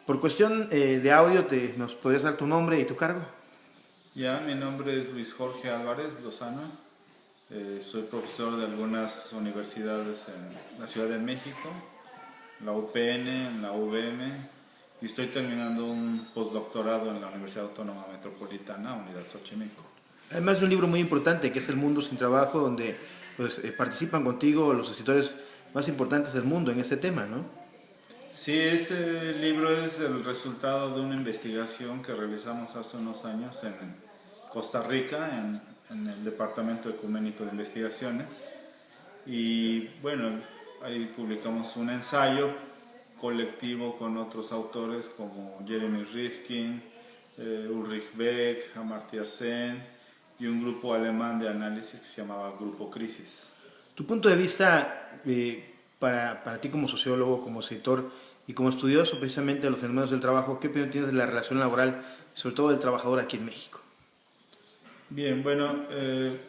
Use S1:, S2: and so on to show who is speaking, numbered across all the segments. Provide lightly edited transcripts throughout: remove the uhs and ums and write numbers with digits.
S1: Por cuestión de audio, ¿nos podrías dar tu nombre y tu cargo?
S2: Ya, mi nombre es Luis Jorge Álvarez Lozano. Soy profesor de algunas universidades en la Ciudad de México, la UPN, en la UVM, y estoy terminando un postdoctorado en la Universidad Autónoma Metropolitana, Unidad Xochimilco.
S1: Además de un libro muy importante que es El Mundo Sin Trabajo, donde pues, participan contigo los escritores más importantes del mundo en este tema, ¿no?
S2: Sí, ese libro es el resultado de una investigación que realizamos hace unos años en Costa Rica, en el Departamento Ecuménico de Investigaciones. Y bueno, ahí publicamos un ensayo colectivo con otros autores como Jeremy Rifkin, Ulrich Beck, Amartya Sen y un grupo alemán de análisis que se llamaba Grupo Crisis.
S1: Tu punto de vista, para ti como sociólogo, como escritor y como estudioso precisamente de los fenómenos del trabajo, ¿qué opinión tienes de la relación laboral, sobre todo del trabajador aquí en México?
S2: Bien, bueno,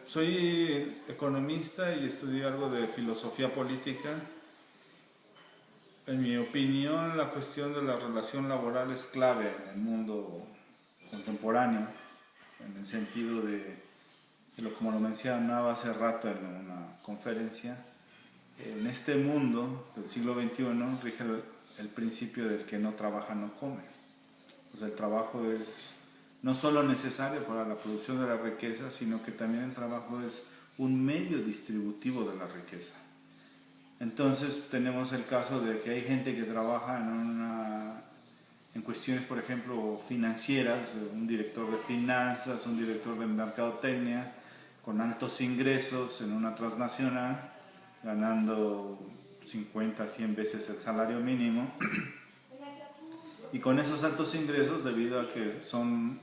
S2: soy economista y estudié algo de filosofía política. En mi opinión, la cuestión de la relación laboral es clave en el mundo contemporáneo, en el sentido de, como lo mencionaba hace rato en una conferencia, en este mundo del siglo XXI rige el principio del que no trabaja no come. O sea, el trabajo es no solo necesario para la producción de la riqueza, sino que también el trabajo es un medio distributivo de la riqueza. Entonces tenemos el caso de que hay gente que trabaja en cuestiones, por ejemplo, financieras, un director de finanzas, un director de mercadotecnia, con altos ingresos en una transnacional, ganando 50, 100 veces el salario mínimo. Y con esos altos ingresos, debido a que son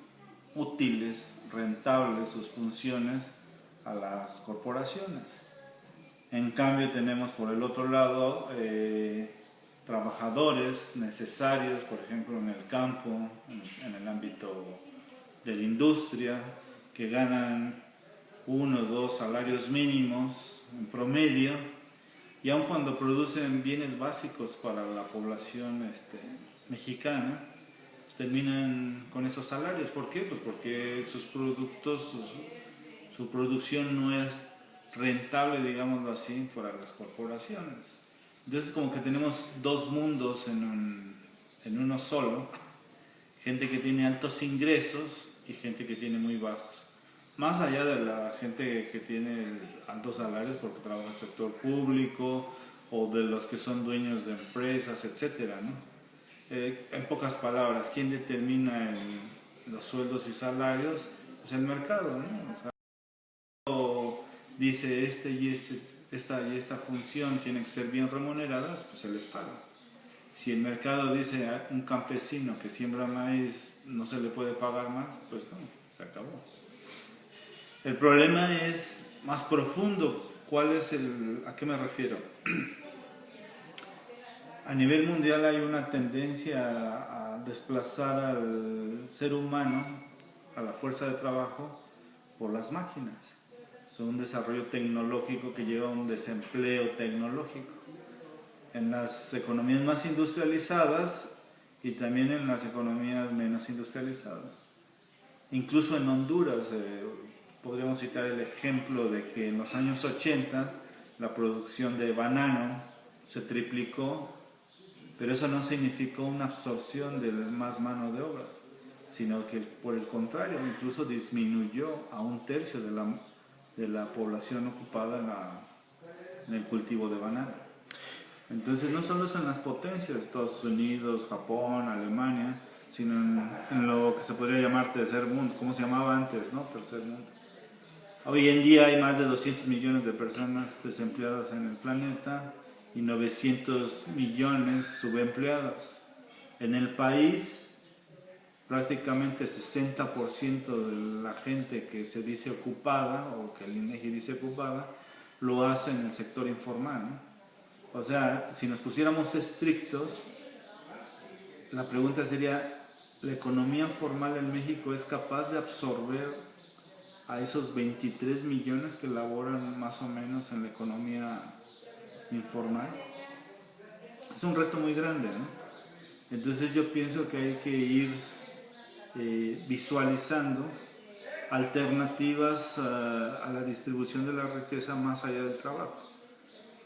S2: útiles, rentables sus funciones a las corporaciones. En cambio tenemos por el otro lado trabajadores necesarios, por ejemplo en el campo, en el ámbito de la industria, que ganan 1 o 2 salarios mínimos en promedio, y aun cuando producen bienes básicos para la población mexicana, pues terminan con esos salarios. ¿Por qué? Pues porque sus productos, su producción no es rentable, digámoslo así, para las corporaciones. Entonces como que tenemos dos mundos en uno solo, gente que tiene altos ingresos y gente que tiene muy bajos. Más allá de la gente que tiene altos salarios porque trabaja en el sector público o de los que son dueños de empresas, etcétera, ¿no? En pocas palabras, ¿quién determina los sueldos y salarios? Pues el mercado, ¿no? O sea, dice esta función tiene que ser bien remuneradas, pues se les paga. Si el mercado dice a un campesino que siembra maíz no se le puede pagar más, pues no, se acabó. El problema es más profundo. ¿A qué me refiero? A nivel mundial hay una tendencia a desplazar al ser humano, a la fuerza de trabajo, por las máquinas. Es un desarrollo tecnológico que lleva a un desempleo tecnológico. En las economías más industrializadas y también en las economías menos industrializadas. Incluso en Honduras, podríamos citar el ejemplo de que en los años 80 la producción de banano se triplicó, pero eso no significó una absorción de más mano de obra, sino que por el contrario, incluso disminuyó a 1/3 de la población ocupada en el cultivo de banano. Entonces no solo son las potencias, Estados Unidos, Japón, Alemania, sino en lo que se podría llamar tercer mundo, como se llamaba antes, ¿no? Tercer mundo. Hoy en día hay más de 200 millones de personas desempleadas en el planeta y 900 millones subempleados. En el país, prácticamente 60% de la gente que se dice ocupada, o que el INEGI dice ocupada, lo hace en el sector informal, ¿no? O sea, si nos pusiéramos estrictos, la pregunta sería, ¿la economía formal en México es capaz de absorber a esos 23 millones que laboran más o menos en la economía informal? Es un reto muy grande, ¿no? Entonces yo pienso que hay que ir visualizando alternativas a la distribución de la riqueza más allá del trabajo.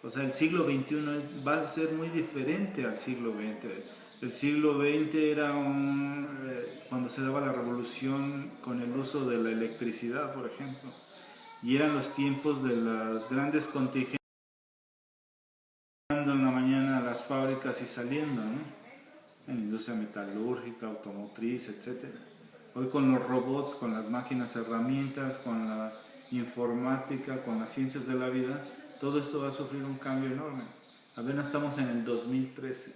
S2: O sea, el siglo XXI va a ser muy diferente al siglo XX. El siglo XX era cuando se daba la revolución con el uso de la electricidad, por ejemplo, y eran los tiempos de las grandes contingencias en la mañana a las fábricas y saliendo, ¿no? En la industria metalúrgica, automotriz, etc. Hoy con los robots, con las máquinas herramientas, con la informática, con las ciencias de la vida, todo esto va a sufrir un cambio enorme. Apenas estamos en el 2013.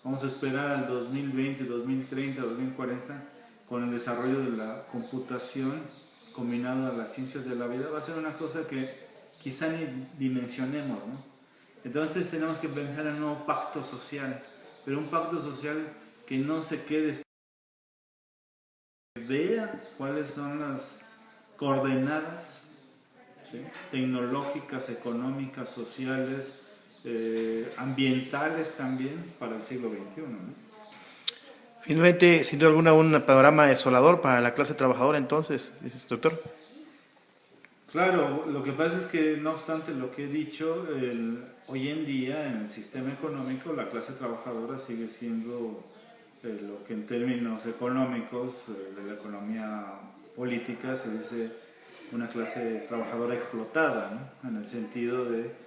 S2: Vamos a esperar al 2020, 2030, 2040 con el desarrollo de la computación combinado a las ciencias de la vida. Va a ser una cosa que quizá ni dimensionemos, ¿no? Entonces tenemos que pensar en un nuevo pacto social, pero un pacto social que no se quede, que vea cuáles son las coordenadas, ¿sí?, tecnológicas, económicas, sociales, ambientales también para el siglo XXI, ¿no?
S1: Finalmente, sin duda alguna, un panorama desolador para la clase trabajadora, entonces, dices, doctor.
S2: Claro, lo que pasa es que no obstante lo que he dicho, hoy en día en el sistema económico la clase trabajadora sigue siendo lo que en términos económicos de la economía política se dice una clase trabajadora explotada, ¿no? En el sentido de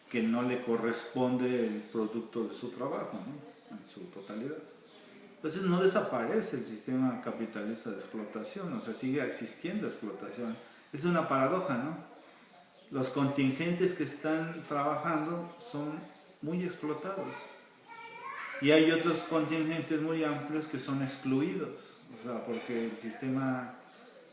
S2: que no le corresponde el producto de su trabajo, ¿no?, en su totalidad. Entonces no desaparece el sistema capitalista de explotación, o sea, sigue existiendo explotación. Es una paradoja, ¿no? Los contingentes que están trabajando son muy explotados y hay otros contingentes muy amplios que son excluidos, o sea, porque el sistema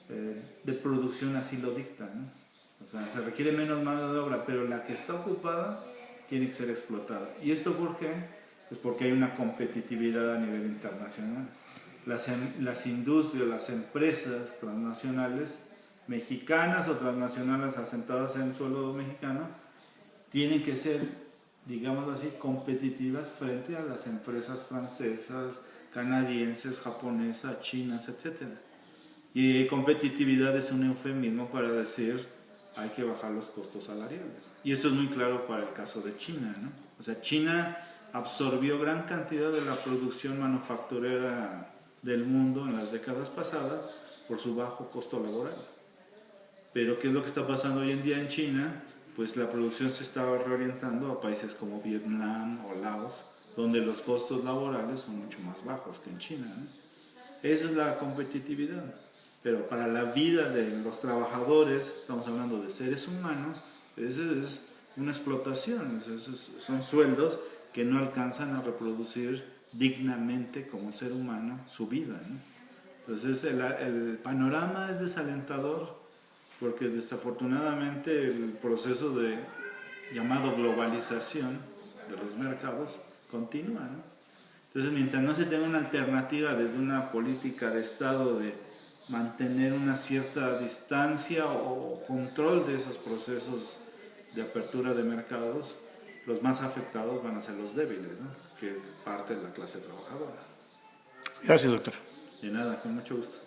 S2: de producción así lo dicta, ¿no? O sea, se requiere menos mano de obra, pero la que está ocupada tiene que ser explotada. ¿Y esto por qué? Pues porque hay una competitividad a nivel internacional. Las industrias, las empresas transnacionales mexicanas o transnacionales asentadas en suelo mexicano tienen que ser, digámoslo así, competitivas frente a las empresas francesas, canadienses, japonesas, chinas, etc. Y competitividad es un eufemismo para decir hay que bajar los costos salariales. Y esto es muy claro para el caso de China, ¿no? O sea, China absorbió gran cantidad de la producción manufacturera del mundo en las décadas pasadas por su bajo costo laboral. Pero ¿qué es lo que está pasando hoy en día en China? Pues la producción se está reorientando a países como Vietnam o Laos, donde los costos laborales son mucho más bajos que en China, ¿no? Esa es la competitividad. Pero para la vida de los trabajadores, estamos hablando de seres humanos, eso es una explotación, son sueldos que no alcanzan a reproducir dignamente como ser humano su vida, ¿no? Entonces el panorama es desalentador porque desafortunadamente el proceso de llamado globalización de los mercados continúa, ¿no? Entonces mientras no se tenga una alternativa desde una política de Estado de mantener una cierta distancia o control de esos procesos de apertura de mercados, los más afectados van a ser los débiles, ¿no?, que es parte de la clase trabajadora.
S1: Gracias, doctor.
S2: De nada, con mucho gusto.